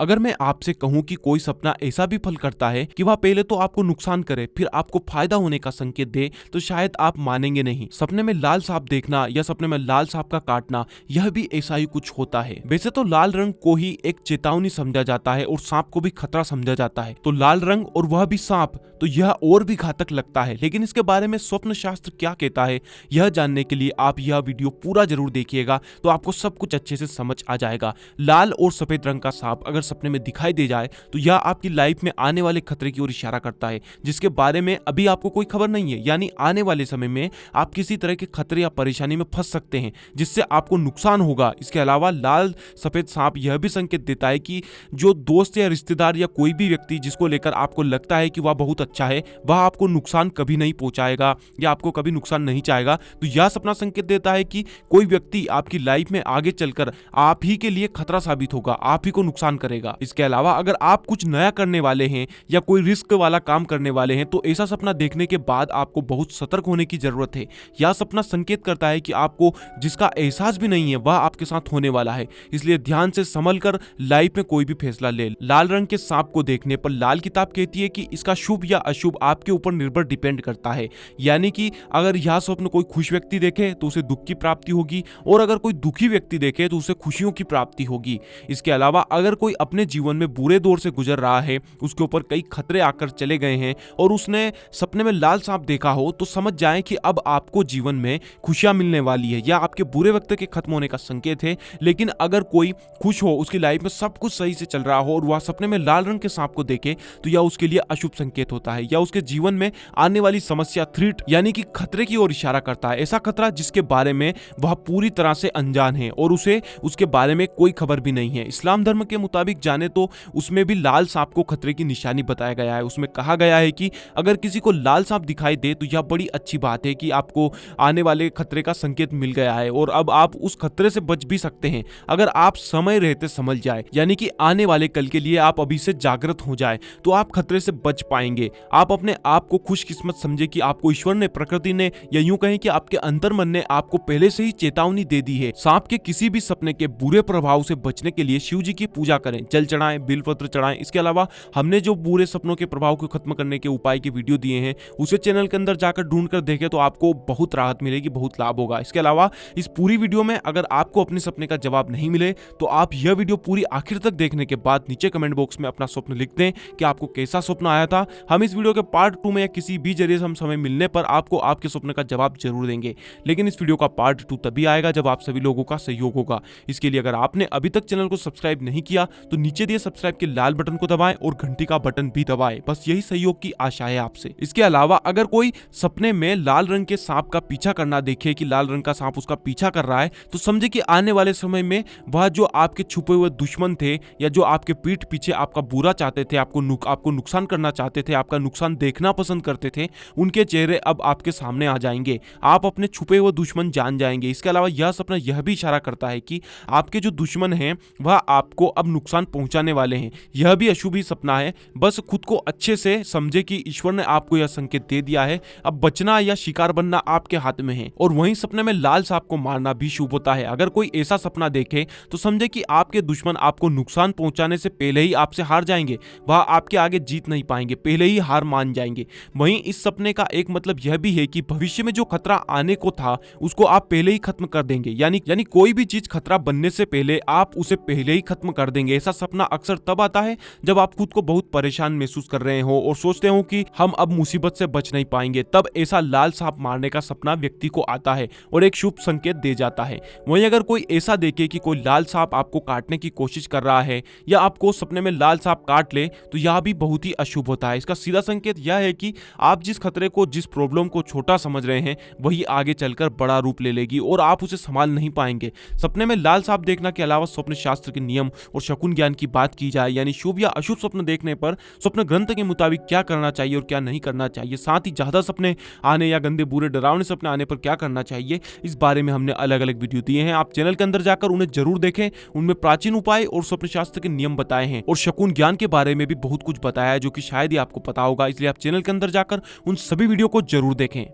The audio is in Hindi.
अगर मैं आपसे कहूं कि कोई सपना ऐसा भी फल करता है कि वह पहले तो आपको नुकसान करे फिर आपको फायदा होने का संकेत दे, तो शायद आप मानेंगे नहीं। सपने में लाल सांप देखना या सपने में लाल सांप का काटना, यह भी ऐसा ही कुछ होता है। वैसे तो लाल रंग को ही एक चेतावनी समझा जाता है और सांप को भी खतरा समझा जाता है, तो लाल रंग और वह भी सांप, तो यह और भी घातक लगता है। लेकिन इसके बारे में स्वप्न शास्त्र क्या कहता है, यह जानने के लिए आप यह वीडियो पूरा जरूर देखिएगा, तो आपको सब कुछ अच्छे से समझ आ जाएगा। लाल और सफेद रंग का सांप अगर सपने में दिखाई दे जाए तो यह आपकी लाइफ में आने वाले खतरे की ओर इशारा करता है, जिसके बारे में अभी आपको कोई खबर नहीं है। यानी आने वाले समय में आप किसी तरह के खतरे या परेशानी में फंस सकते हैं, जिससे आपको नुकसान होगा। इसके अलावा लाल सफेद सांप यह भी संकेत देता है कि जो दोस्त या रिश्तेदार या कोई भी व्यक्ति जिसको लेकर आपको लगता है कि वह बहुत अच्छा है, वह आपको नुकसान कभी नहीं पहुंचाएगा या आपको कभी नुकसान नहीं चाहेगा। तो यह सपना संकेत देता है कि कोई व्यक्ति आपकी लाइफ में आगे चलकर आप ही के लिए खतरा साबित होगा, आप ही को नुकसान करेगा। इसके अलावा अगर आप कुछ नया करने वाले हैं या कोई रिस्क वाला काम करने वाले हैं, तो ऐसा सपना देखने के बाद आपको बहुत सतर्क होने की जरूरत है। यह सपना संकेत करता है कि आपको जिसका एहसास भी नहीं है वह आपके साथ होने वाला है, इसलिए ध्यान से संभल कर लाइफ में कोई भी फैसला ले। लाल रंग के सांप को देखने पर लाल किताब कहती है कि इसका शुभ या अशुभ आपके ऊपर निर्भर डिपेंड करता है। यानी कि अगर यह स्वप्न कोई खुश व्यक्ति देखे तो उसे दुख की प्राप्ति होगी, और अगर कोई दुखी व्यक्ति देखे तो उसे खुशियों की प्राप्ति होगी। इसके अलावा अगर कोई अपने जीवन में बुरे दौर से गुजर रहा है, उसके ऊपर कई खतरे आकर चले गए हैं और उसने सपने में लाल सांप देखा हो, तो समझ जाएं कि अब आपको जीवन में खुशियां मिलने वाली है या आपके बुरे वक्त के खत्म होने का संकेत है। लेकिन अगर कोई खुश हो, उसकी लाइफ में सब कुछ सही से चल रहा हो और वह सपने में लाल रंग के सांप को देखे, तो यह उसके लिए अशुभ संकेत होता है या उसके जीवन में आने वाली समस्या थ्रेट यानी कि खतरे की ओर इशारा करता है। ऐसा खतरा जिसके बारे में वह पूरी तरह से अनजान है और उसे उसके बारे में कोई खबर भी नहीं है। इस्लाम धर्म के मुताबिक जाने तो उसमें भी लाल सांप को खतरे की निशानी बताया गया है। उसमें कहा गया है कि अगर किसी को लाल सांप दिखाई दे तो यह बड़ी अच्छी बात है कि आपको आने वाले खतरे का संकेत मिल गया है और अब आप उस खतरे से बच भी सकते हैं अगर आप समय रहते समझ जाए। यानी कि आने वाले कल के लिए आप अभी से जागृत हो जाए तो आप खतरे से बच पाएंगे। आप अपने आप को खुशकिस्मत समझे कि आपको ईश्वर ने, प्रकृति ने, या यूं कहें कि आपके अंतर्मन ने आपको पहले से ही चेतावनी दे दी है। सांप के किसी भी सपने के बुरे प्रभाव से बचने के लिए शिव जी की पूजा करें, जल चढ़ाएं, बिलपत्र चढ़ाएं। इसके अलावा हमने जो बुरे सपनों के प्रभाव को खत्म करने के उपाय की वीडियो दिए हैं, उसे चैनल के अंदर जाकर ढूंढ कर देखें तो आपको बहुत राहत मिलेगी, बहुत लाभ होगा। इसके अलावा इस पूरी वीडियो में अगर आपको अपने सपने का जवाब नहीं मिले तो आप यह वीडियो पूरी आखिर तक देखने के बाद नीचे कमेंट बॉक्स में अपना स्वप्न लिख दें कि आपको कैसा स्वप्न आया था। हम इस वीडियो के पार्ट 2 में या किसी भी जरिए से हम समय मिलने पर आपको आपके स्वप्न का जवाब जरूर देंगे। लेकिन इस वीडियो का पार्ट 2 तभी आएगा जब आप सभी लोगों का सहयोग होगा। इसके लिए अगर आपने अभी तक चैनल को सब्सक्राइब नहीं किया तो नीचे दिए सब्सक्राइब के लाल बटन को दबाएं और घंटी का बटन भी दबाएं। बस यही सहयोग की आशा है आपसे। इसके अलावा अगर कोई सपने में लाल रंग के सांप का पीछा करना देखे कि लाल रंग का सांप उसका पीछा कर रहा है, तो समझे कि आने वाले समय में वह जो आपके छुपे हुए दुश्मन थे या जो आपके पीठ पीछे आपका बुरा चाहते थे, आपको नुकसान करना चाहते थे, आपका नुकसान देखना पसंद करते थे, उनके चेहरे अब आपके सामने आ जाएंगे। आप अपने छुपे हुए दुश्मन जान जाएंगे। इसके अलावा यह सपना यह भी इशारा करता है कि आपके जो दुश्मन हैं वह आपको अब नुकसान पहुंचाने वाले हैं। यह भी अशुभ ही सपना है। बस खुद को अच्छे से समझे कि ईश्वर ने आपको यह संकेत दे दिया है, अब बचना या शिकार बनना आपके हाथ में है। और वहीं सपने में लाल सांप को मारना भी शुभ होता है। अगर कोई ऐसा सपना देखे तो समझे कि आपके दुश्मन आपको नुकसान पहुंचाने से पहले ही आपसे हार जाएंगे, वह आपके आगे जीत नहीं पाएंगे, पहले ही हार मान जाएंगे। वहीं इस सपने का एक मतलब यह भी है कि भविष्य में जो खतरा आने को था उसको आप पहले ही खत्म कर देंगे। यानी कोई भी चीज खतरा बनने से पहले आप उसे पहले ही खत्म कर देंगे। ऐसा सपना अक्सर तब आता है जब आप खुद को बहुत परेशान महसूस कर रहे हो और सोचते हो कि हम अब मुसीबत से बच नहीं पाएंगे, तब ऐसा लाल सांप मारने का सपना व्यक्ति को आता है और एक शुभ संकेत दे जाता है। वहीं अगर कोई ऐसा देखे कि कोई लाल सांप आपको काटने की कोशिश कर रहा है या आपको सपने में लाल सांप काट ले, तो यह भी बहुत ही अशुभ होता है। इसका सीधा संकेत यह है कि आप जिस खतरे को, जिस प्रॉब्लम को छोटा समझ रहे हैं, वही आगे चलकर बड़ा रूप ले लेगी और आप उसे संभाल नहीं पाएंगे। सपने में लाल सांप देखने के अलावा स्वप्न शास्त्र के नियम और शकुन ज्ञान की बात की जाए, यानी शुभ या अशुभ स्वप्न देखने पर स्वप्न ग्रंथ के मुताबिक क्या करना चाहिए और क्या नहीं करना चाहिए, साथ ही ज्यादा सपने आने या गंदे बुरे डरावने सपने आने पर क्या करना चाहिए, इस बारे में हमने अलग अलग वीडियो दिए हैं। आप चैनल के अंदर जाकर उन्हें जरूर देखें। उनमें प्राचीन उपाय और स्वप्न शास्त्र के नियम बताए हैं और शकुन ज्ञान के बारे में भी बहुत कुछ बताया है जो कि शायद ही आपको पता होगा। इसलिए आप चैनल के अंदर जाकर उन सभी वीडियो को जरूर देखें।